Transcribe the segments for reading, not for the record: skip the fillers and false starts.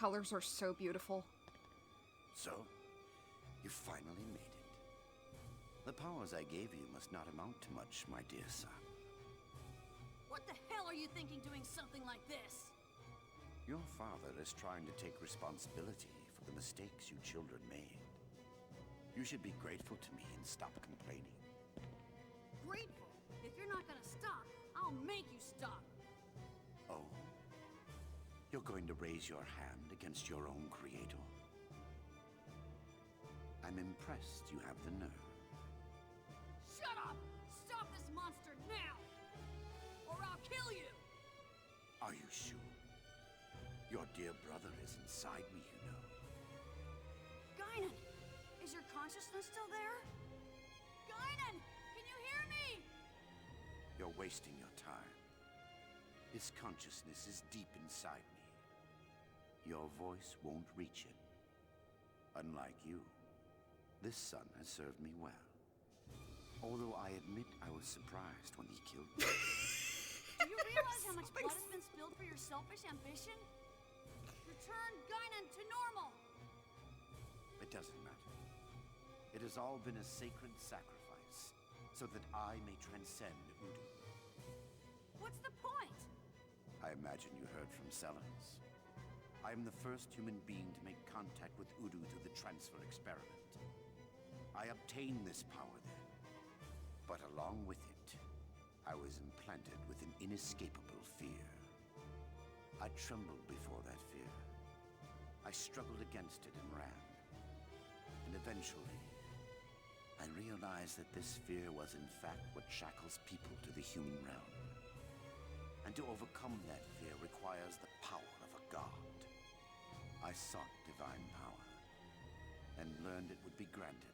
colors are so beautiful. So, you finally made it. The powers I gave you must not amount to much, my dear son. What the hell are you thinking doing something like this? Your father is trying to take responsibility for the mistakes you children made. You should be grateful to me and stop complaining. Grateful? If you're not gonna stop, I'll make you stop. Oh? You're going to raise your hand against your own creator? I'm impressed you have the nerve. Shut up! Stop this monster now! Or I'll kill you! Are you sure? Your dear brother is inside me, you know. Guinan! Is your consciousness still there? Guinan! Can you hear me? You're wasting your time. His consciousness is deep inside me. Your voice won't reach it. Unlike you, this son has served me well. Although I admit I was surprised when he killed me. Do you realize how much blood has been spilled for your selfish ambition? Return Guinan to normal! It doesn't matter. It has all been a sacred sacrifice, so that I may transcend Udu. What's the point? I imagine you heard from Sellers. I am the first human being to make contact with Udu through the transfer experiment. I obtained this power then, but along with it, I was implanted with an inescapable fear. I trembled before that fear. I struggled against it and ran. And eventually, I realized that this fear was in fact what shackles people to the human realm. And to overcome that fear requires the power of a god. I sought divine power, and learned it would be granted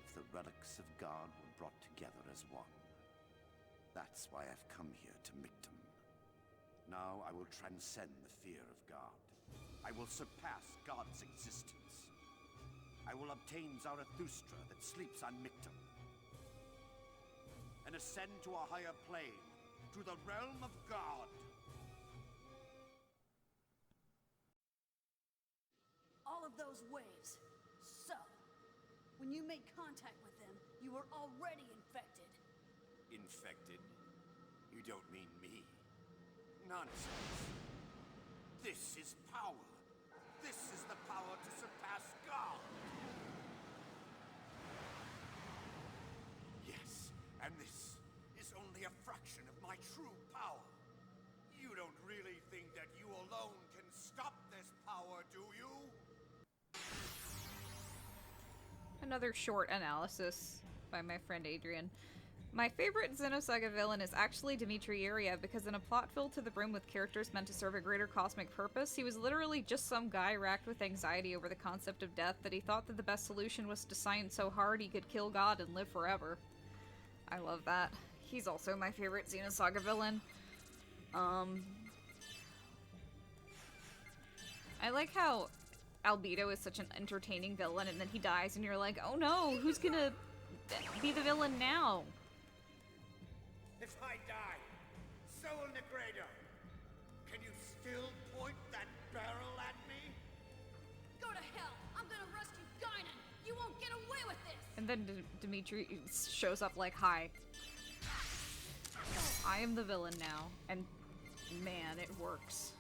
if the relics of God were brought together as one. That's why I've come here to Mictum. Now I will transcend the fear of God. I will surpass God's existence. I will obtain Zarathustra that sleeps on Mictum, and ascend to a higher plane, to the realm of God. All of those waves. So, when you made contact with them, you were already infected. Infected? You don't mean me? Nonsense. This is power. This is the power to surpass God. Yes, and this is only a fraction of my true power. You don't really think that you alone can stop this power, do you? Another short analysis by my friend Adrian. My favorite Xenosaga villain is actually Dmitri Yuriev, because in a plot filled to the brim with characters meant to serve a greater cosmic purpose, he was literally just some guy racked with anxiety over the concept of death that he thought that the best solution was to science so hard he could kill God and live forever. I love that. He's also my favorite Xenosaga villain. I like how Albedo is such an entertaining villain, and then he dies and you're like, oh no, who's gonna be the villain now? If I die, so will Negredo. Can you still point that barrel at me? Go to hell! I'm gonna rescue Guinan! You won't get away with this! And then Dmitri shows up like, hi. I am the villain now. And man, it works.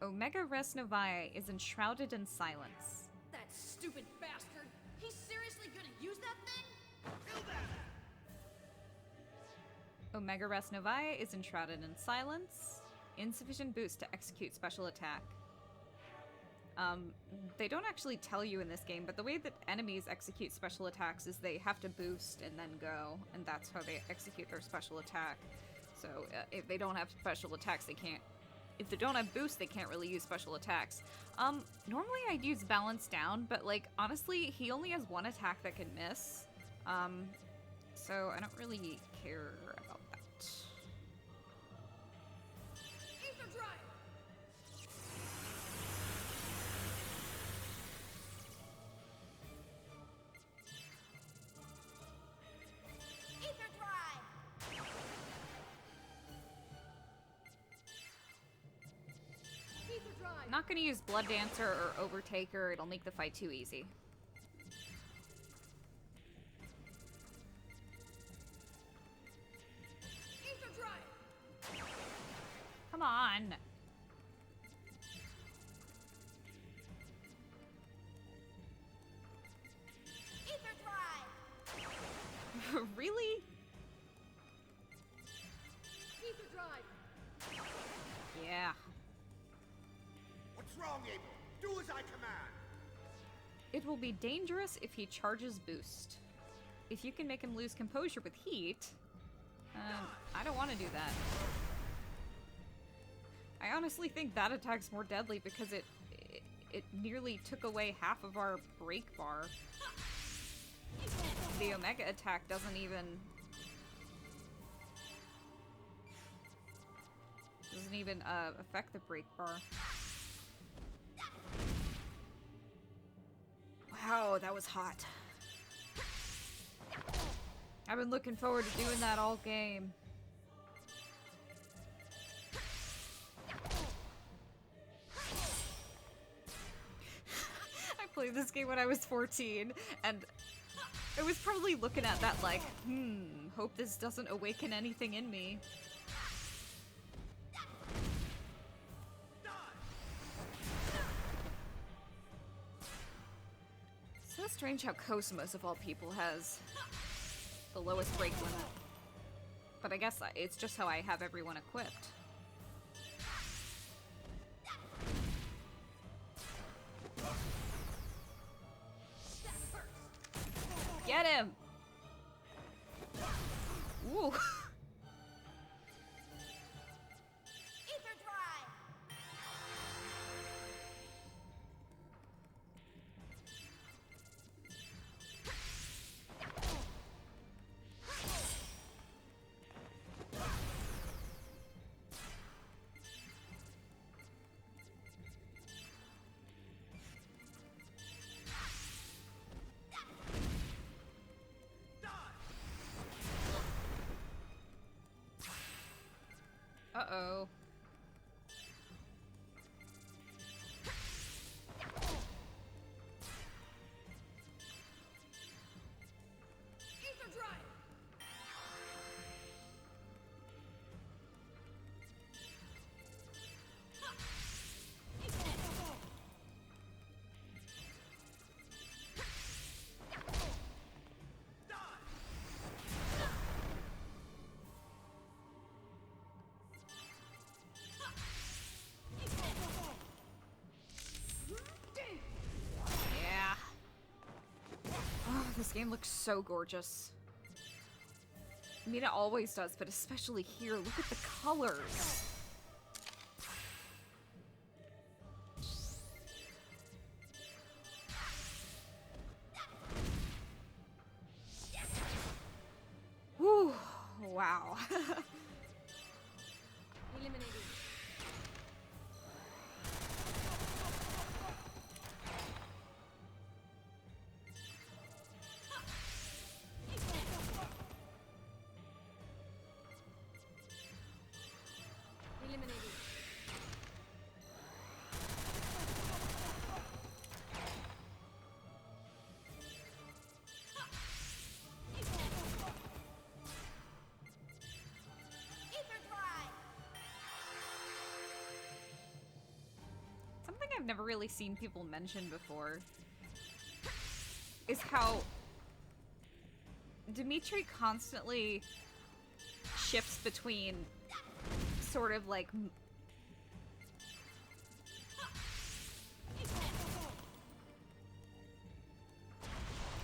Ω Res Novae is enshrouded in silence. That stupid bastard! He's seriously gonna use that thing? Kill that! Ω Res Novae is enshrouded in silence. Insufficient boost to execute special attack. They don't actually tell you in this game, but the way that enemies execute special attacks is they have to boost and then go, and that's how they execute their special attack. So if they don't have special attacks, they can't. If they don't have boost, they can't really use special attacks. Normally I'd use balance down, but like honestly, he only has one attack that can miss. So I don't really care about that. Ether Drive! Ether Drive! Not gonna use Blood Dancer or Overtaker, it'll make the fight too easy. Come on. Really? Yeah. What's wrong, Abel? Do as I command! It will be dangerous if he charges boost. If you can make him lose composure with heat... I don't want to do that. I honestly think that attack's more deadly because it nearly took away half of our break bar. The Omega attack doesn't even affect the break bar. Wow, that was hot. I've been looking forward to doing that all game. I played this game when I was 14, and I was probably looking at that like, hope this doesn't awaken anything in me. So strange how Cosmos, of all people, has the lowest break limit. But I guess it's just how I have everyone equipped. Get him! Ooh. Uh-oh. This game looks so gorgeous. I mean, it always does, but especially here. Look at the colors. Whew. Wow. Eliminated. Something I've never really seen people mention before is how Dmitri constantly shifts between sort of like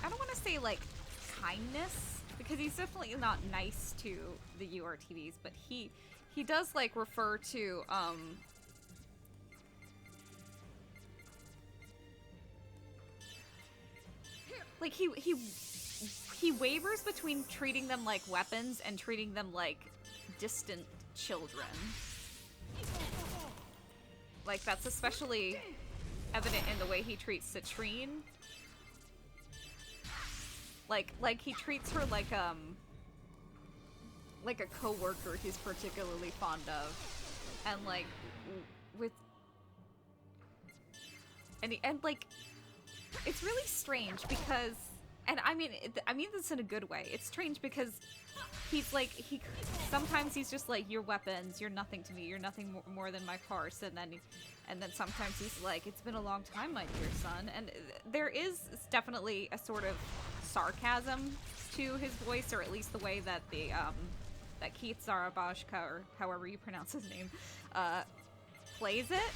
I don't want to say like kindness, because he's definitely not nice to the URTVs, but he does like refer to like he wavers between treating them like weapons and treating them like distant children. Like, that's especially evident in the way he treats Citrine. Like he treats her like a coworker he's particularly fond of. And like with And like, it's really strange because, and I mean this in a good way. It's strange because he's like, sometimes he's just like, your weapons, you're nothing to me, you're nothing more than my parse, and then sometimes he's like, it's been a long time, my dear son, and there is definitely a sort of sarcasm to his voice, or at least the way that that Keith Zarabashka, or however you pronounce his name, plays it.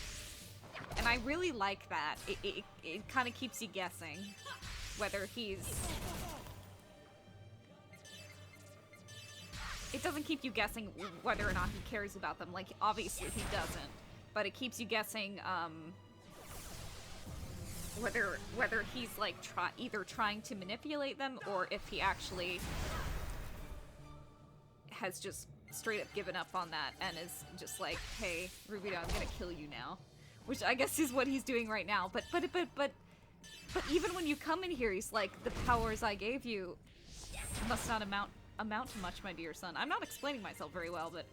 And I really like that. It kind of keeps you guessing whether he's... It doesn't keep you guessing whether or not he cares about them. Like, obviously he doesn't. But it keeps you guessing, whether he's, like, either trying to manipulate them, or if he actually has just straight up given up on that and is just like, hey, Rubido, I'm gonna kill you now. Which I guess is what he's doing right now. But even when you come in here, he's like, the powers I gave you must not amount to much, my dear son. I'm not explaining myself very well, but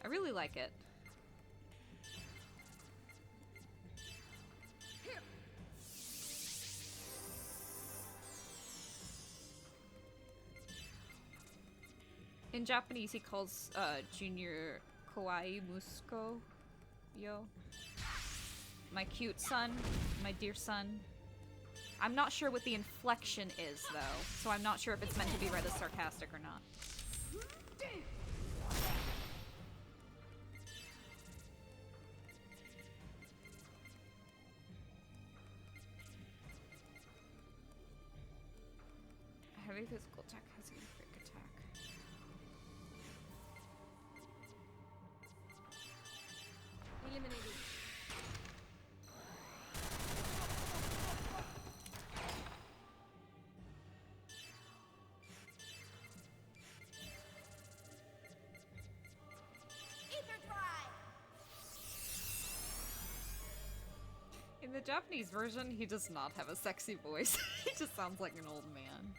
I really like it. In Japanese, he calls Junior Kawaii Musko Yo. My cute son, my dear son. I'm not sure what the inflection is, though, so I'm not sure if it's meant to be read as sarcastic or not. Heavy physical attack has a quick attack. Eliminated. In the Japanese version, he does not have a sexy voice. He just sounds like an old man.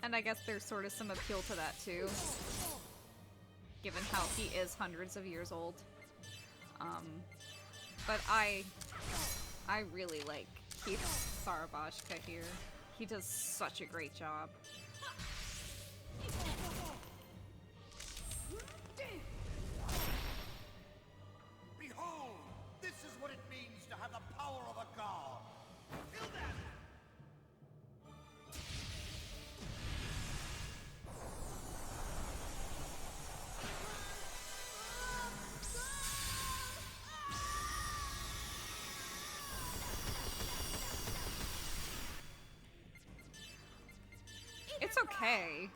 And I guess there's sort of some appeal to that too, given how he is hundreds of years old. But I really like Keith Sarabashka here. He does such a great job. Behold! This is what it means to have the power of a god! Feel that! It's okay.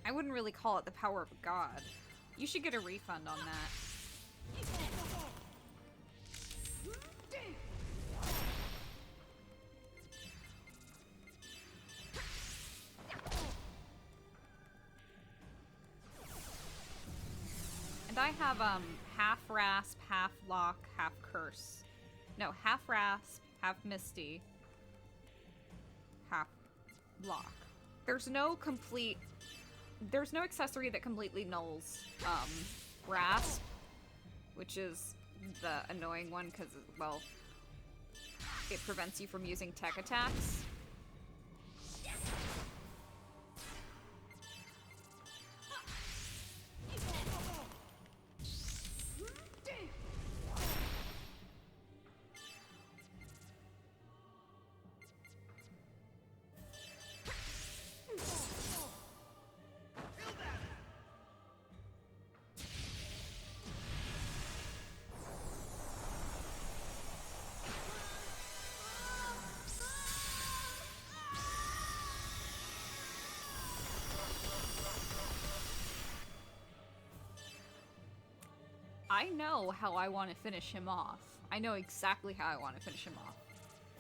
I wouldn't really call it the power of a god. You should get a refund on that. And I have half rasp, half lock, half curse. No, half rasp, half misty, half lock. There's no accessory that completely nulls rasp, which is the annoying one because, well, it prevents you from using tech attacks. I know how I want to finish him off. I know exactly how I want to finish him off.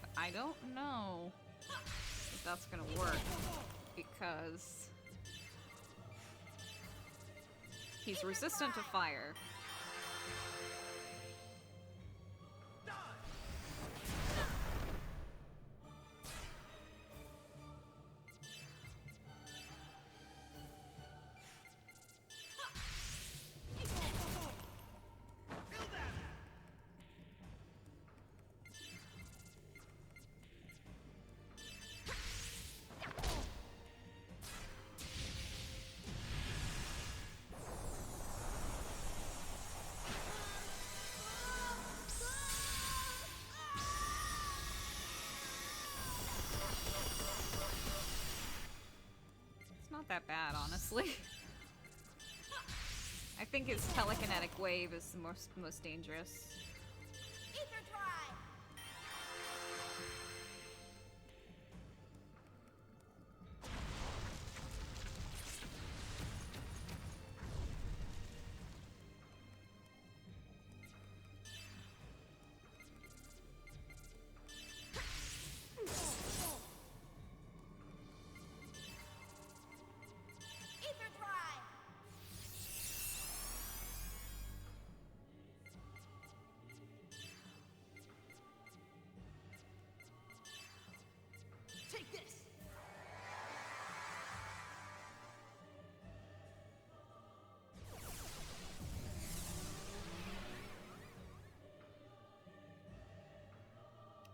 But I don't know if that's gonna work, because he's resistant to fire. honestly. I think its telekinetic wave is the most dangerous. Ether drive! Ether drive! Take this!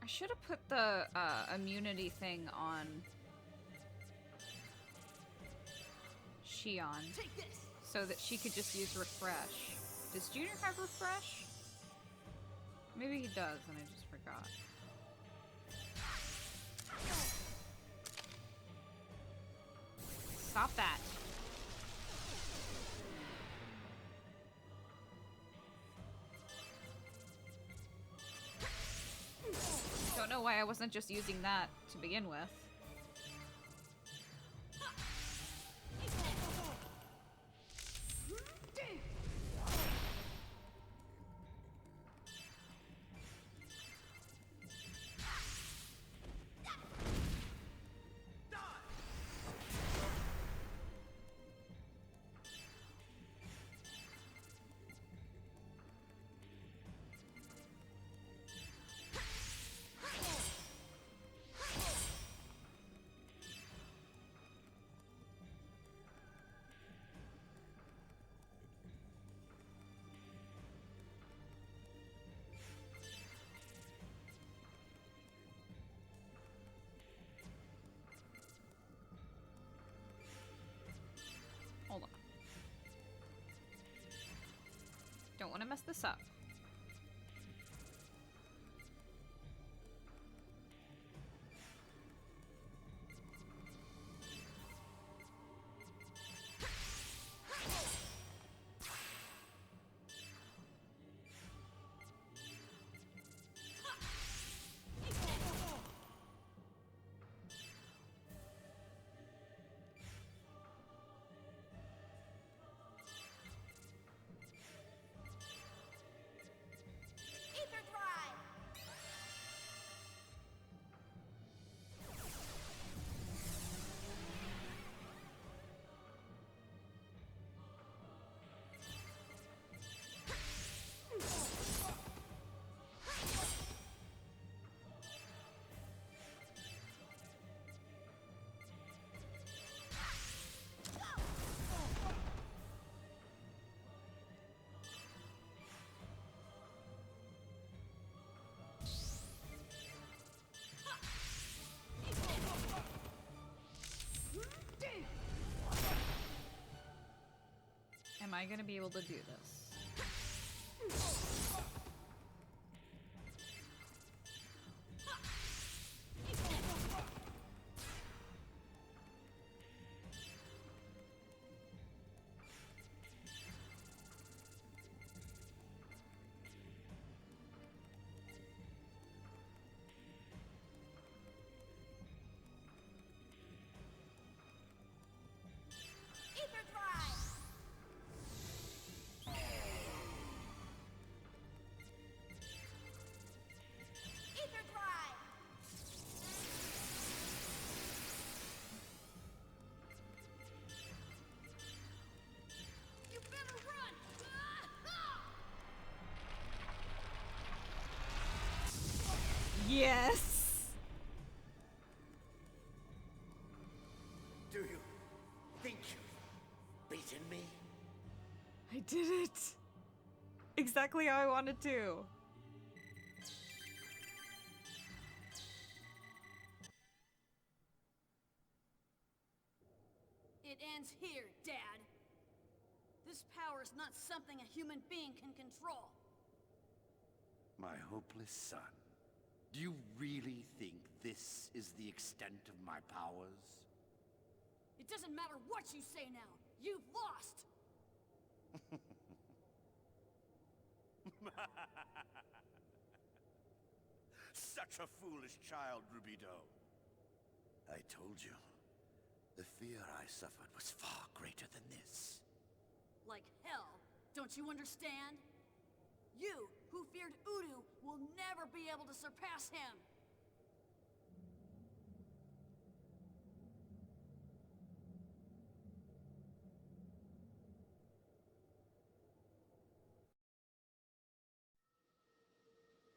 I should have put the immunity thing on Shion Take this! so that she could just use refresh. Does Junior have refresh? Maybe he does and I just forgot. Stop that. Don't know why I wasn't just using that to begin with. Hold on. Don't want to mess this up. Ether drive! Am I gonna be able to do this? Ether drive! Ether drive! You better run! Yes! Do you think you've beaten me? I did it! Exactly how I wanted to. It ends here, Dad. This power is not something a human being can control. My hopeless son. Do you really think this is the extent of my powers? It doesn't matter what you say now. You've lost! Such a foolish child, Rubido. I told you, the fear I suffered was far greater than this. Like hell, don't you understand? You, who feared Udu, will never be able to surpass him!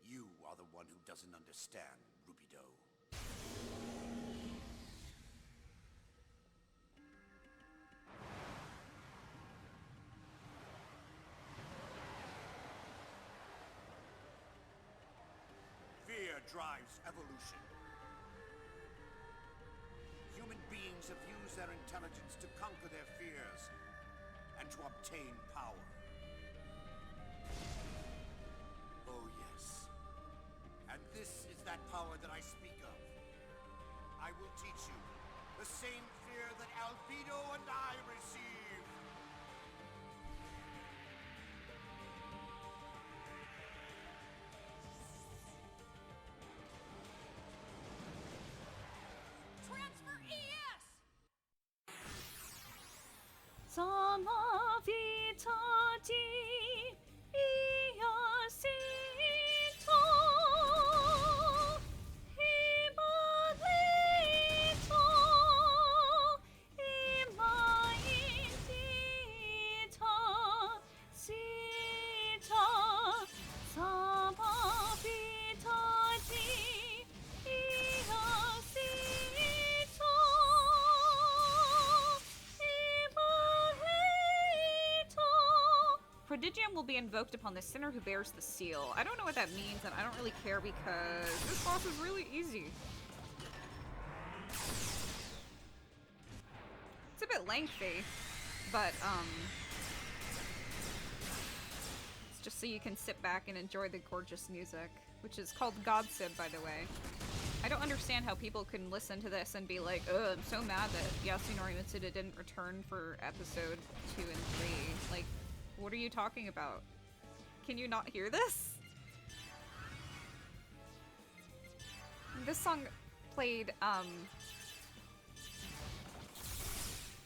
You are the one who doesn't understand, Rubido. Fear drives evolution. Human beings have used their intelligence to conquer their fears and to obtain power. Oh yes. And this is that power that I speak of. I will teach you the same fear that Albedo and I received. Transfer ES! Sama vitati iasito imalito imaindita sita sama vitati iasito Prodigium will be invoked upon the sinner who bears the seal. I don't know what that means, and I don't really care because this boss is really easy. It's a bit lengthy, but, it's just so you can sit back and enjoy the gorgeous music, which is called Godsib, by the way. I don't understand how people can listen to this and be like, ugh, I'm so mad that Yasunori Mitsuda didn't return for episode 2 and 3. Like, what are you talking about? Can you not hear this? This song played,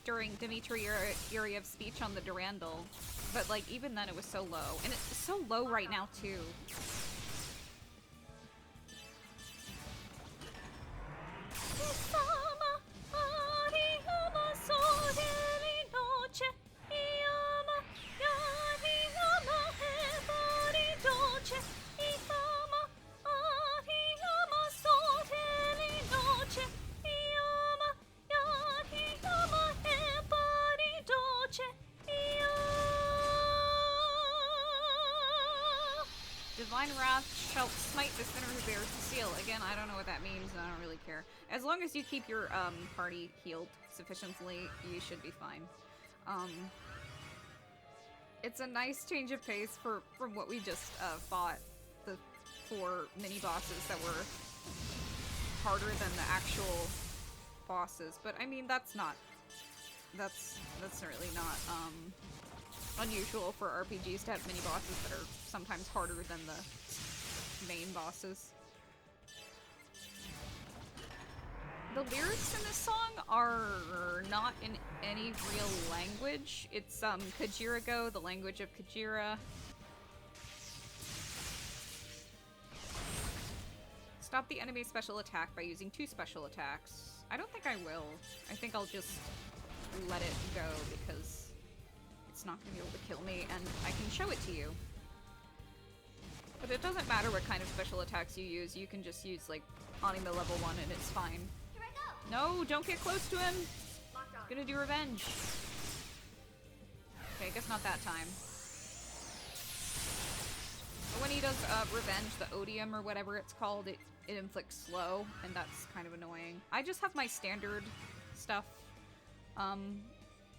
during Dmitri Yuriev's speech on the Durandal, but, like, even then it was so low. And it's so low right now, too. Divine Wrath shall smite the sinner who bears the seal. Again, I don't know what that means, and I don't really care. As long as you keep your party healed sufficiently, you should be fine. It's a nice change of pace from what we just fought. The 4 mini-bosses that were harder than the actual bosses. But I mean, that's really not unusual for RPGs to have mini-bosses that are sometimes harder than the main bosses. The lyrics in this song are not in any real language. It's Kajirago, the language of Kajira. Stop the enemy special attack by using 2 special attacks. I don't think I will. I think I'll just let it go because it's not going to be able to kill me, and I can show it to you. But it doesn't matter what kind of special attacks you use. You can just use, like, Anime level 1 and it's fine. Here I go! No, don't get close to him! Locked on. Gonna do revenge. Okay, I guess not that time. But when he does revenge, the odium or whatever it's called, it inflicts slow, and that's kind of annoying. I just have my standard stuff.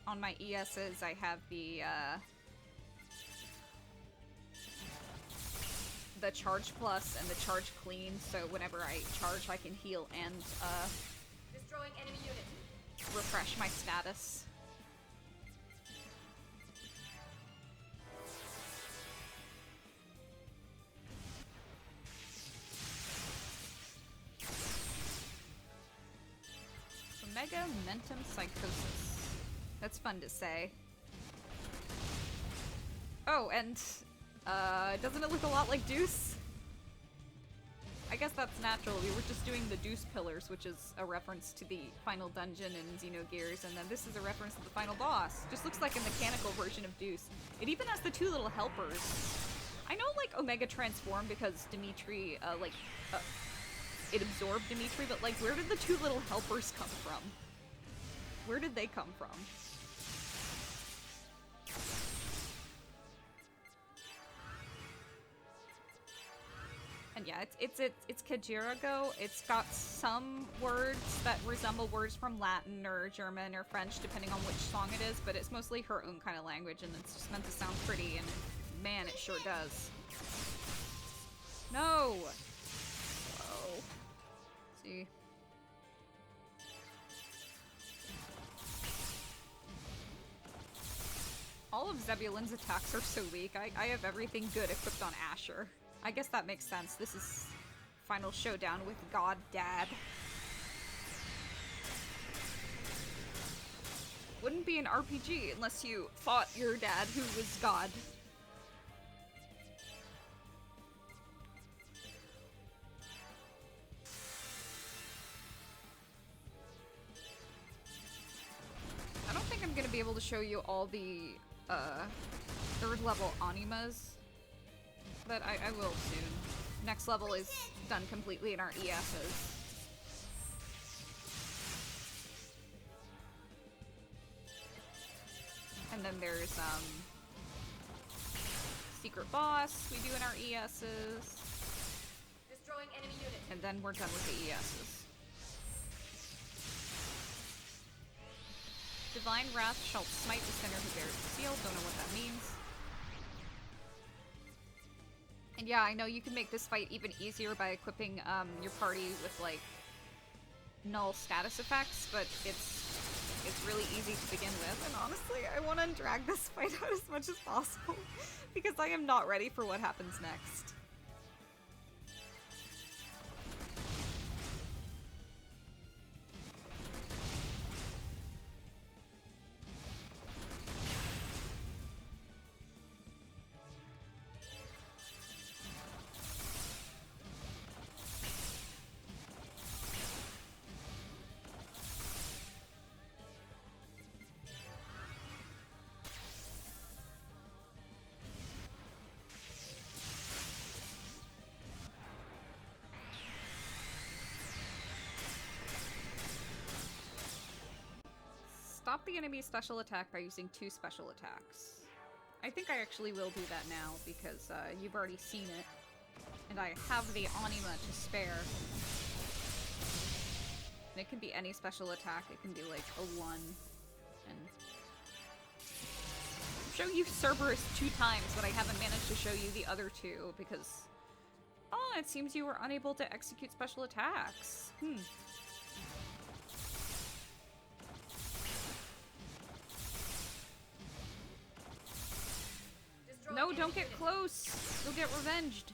On my ESs, I have the charge plus and the charge clean, so whenever I charge, I can heal and Destroying enemy unit. refresh my status. Omega Metempsychosis. That's fun to say. Oh, and doesn't it look a lot like Deuce? I guess that's natural. We were just doing the Deuce Pillars, which is a reference to the final dungeon in Xenogears, and then this is a reference to the final boss. Just looks like a mechanical version of Deuce. It even has the two little helpers. I know, like, Omega transformed because Dmitri, it absorbed Dmitri, but, like, where did the two little helpers come from? Where did they come from? And yeah, it's Kajirago. It's got some words that resemble words from Latin or German or French, depending on which song it is, but it's mostly her own kind of language, and it's just meant to sound pretty, and man, it sure does. No! Oh. Let's see. All of Zebulon's attacks are so weak. I have everything good equipped on Asher. I guess that makes sense. This is final showdown with God Dad. Wouldn't be an RPG unless you fought your dad who was God. I don't think I'm gonna be able to show you all the third level animas, but I will soon. Next level is done completely in our ESs. And then there's secret boss we do in our ESs. Destroying enemy unit. And then we're done with the ESs. Divine Wrath shall smite the sinner who bears the seal. Don't know what that means. And yeah, I know you can make this fight even easier by equipping your party with, like, null status effects, but it's really easy to begin with. And honestly, I want to drag this fight out as much as possible because I am not ready for what happens next. Stop the enemy's special attack by using 2 special attacks. I think I actually will do that now because you've already seen it. And I have the anima to spare. And it can be any special attack. It can be like a 1. And show you Cerberus 2 times, but I haven't managed to show you the other 2 because... Oh, it seems you were unable to execute special attacks. No, don't get close! You'll get revenged!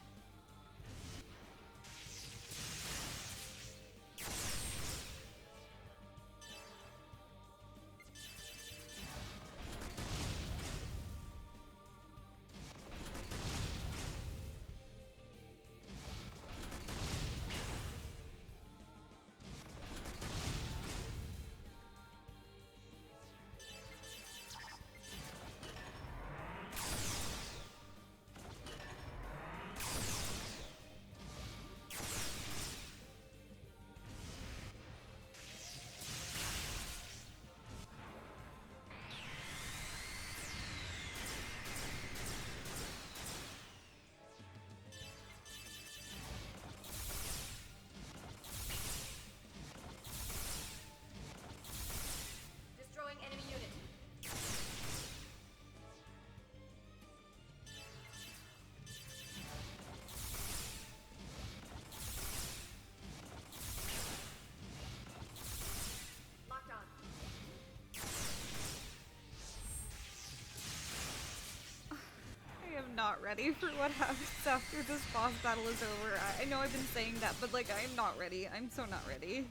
Not ready for what happens after this boss battle is over. I know I've been saying that, but like, I'm not ready. I'm so not ready.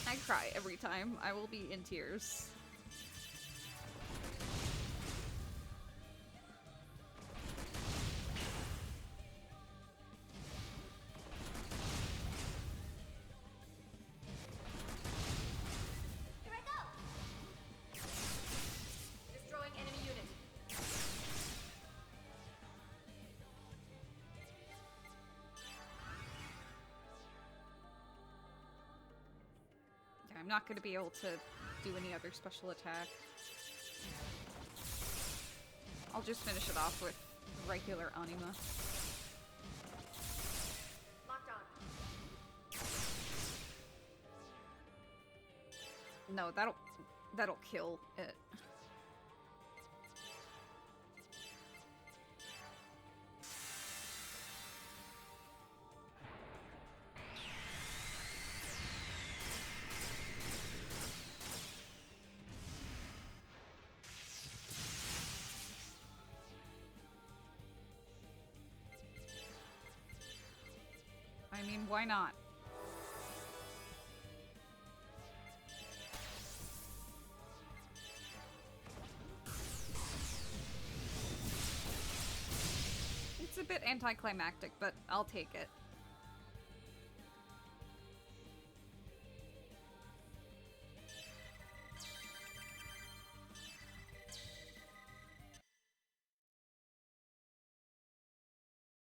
I cry every time. I will be in tears. Here I go! Destroying enemy unit. Yeah, I'm not going to be able to do any other special attack. I'll just finish it off with regular anima. Locked on. No, that'll kill it. I mean, why not? It's a bit anticlimactic, but I'll take it.